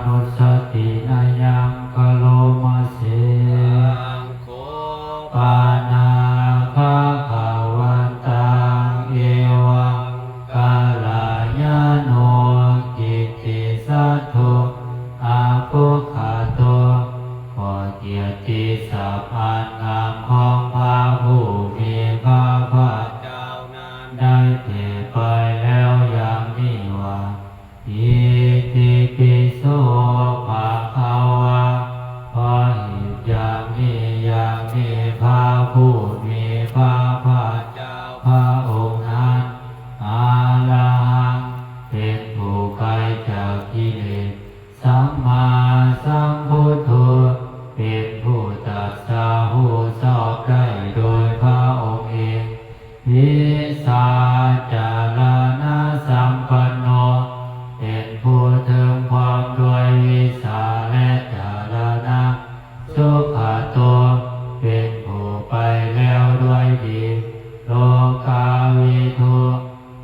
นุสตินายังกะโลมาเสปานาภาคาวันตังเอวังกาลายโนกิตติสัทโธอาภุคาโตขอเกียรติศัพท์อันงามของพระผู้มีพระภาคเจ้านั้นได้แผ่ไปแล้วอย่างนี้ว่าอิติปิโสภะคะวะเพราะเหตุอย่างนี้อย่างนี้พระผู้มีพระภาคเจ้าพระองค์นั้นอาระหังเป็นผู้ไกลจากกิเลสสัมมาสัมพุทโธเป็นผู้ตรัสรู้ชอบได้โดยพระองค์เองวิสาจารณสัมปันโนเป็นผู้ถึงความด้วยวิสาและจารณะสุขโตเป็นผู้ไปแล้วด้วยดีโลกาวิทู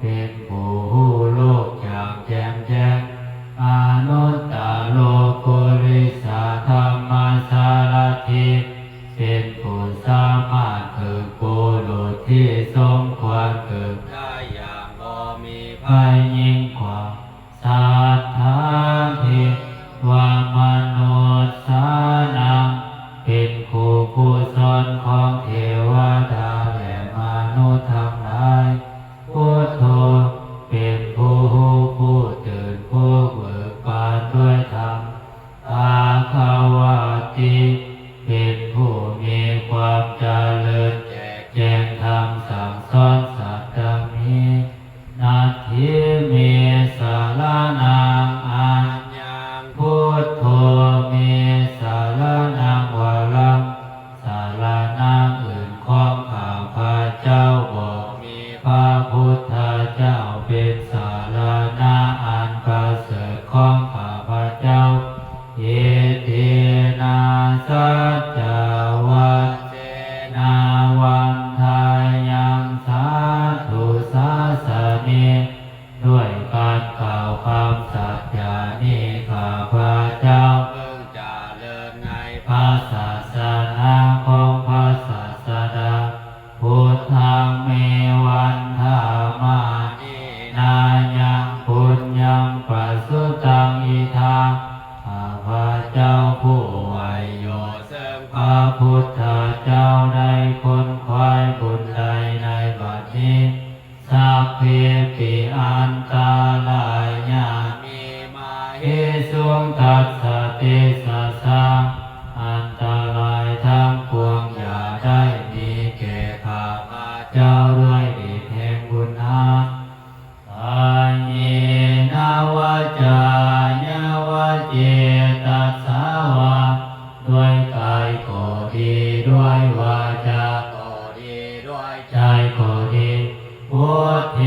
เป็นผู้รู้โลกอย่างแจ่มแจ้งอนุตตโลกุริสาธรรมสารถิเป็นผู้สามารถเกิดกุศลที่สมควรเกิดได้อย่างบ่มีภัยยิ่งกว่าสัทธาทิวามนุสสานังเป็นคู่กุศลของเทวดาและมนุษย์ทั้งหลายพุทโธเป็นผู้รู้ผู้ตื่นผู้เบิกบานด้วยธรรมภาควติเป็นผู้มีความเจริญแจ้งธรรมสั่งสอนสัตว์ดังนี้นาทิเมสารนังอัญญังพุทโธเมสารนังวรังสารนังอื่นของข้าพระเจ้าบอกมีพระพุทธเจ้าเป็นสารณะอันประเสริฐของข้าพระเจ้าเยเตนะสัจจวัตเตนาวันทายังสาธุสาสนิด้วยการกล่าวคำสัจจานี้ข้าพระเจ้าเพิ่งเจริญในพระศาสนาของพระศาสดาพุทธังเมวันธามานินายังปุญญังปัสสุตังอิทังข้าพระเจ้าผู้ไวโยซึ่งพระพุทธเจ้าได้ค้นคว้าบุญใดในบัดนี้สัพเพปิอันตรายามีมาเหสวงตัสสะเตสะสะอันตรายทั้งปวงอย่าได้มีแก่ข้าพระเจ้าด้วยฤทธิ์แห่งบุญนั้น อาญินาวาจายาวาเจตัสสาวาด้วยกายก็ดีด้วยวาจาก็ดีด้วยใจก็ดีพุทเท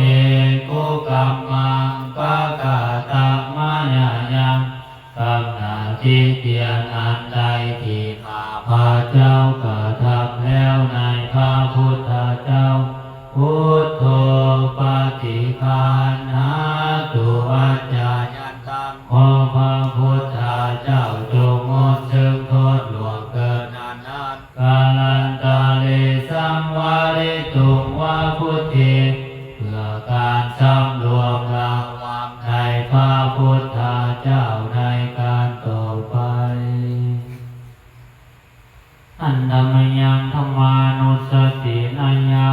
กุกัมมังปะกาตังมายายังกำนาที่เตียนอันใดที่ข้าพระเจ้ากระทำแล้วในพระพุทธเจ้าพุทโธปฏิคันหาตุอาจายันตังขอพระพุทธเจ้าจงงดซึ่งโทษล่วงเกินนานกาลันตาเลสังวาริตุงวาพุทธิเพื่อการสำรวมระวังในพระพุทธเจ้าในการต่อไปอันธรรมยังธรรมานุสตินายัง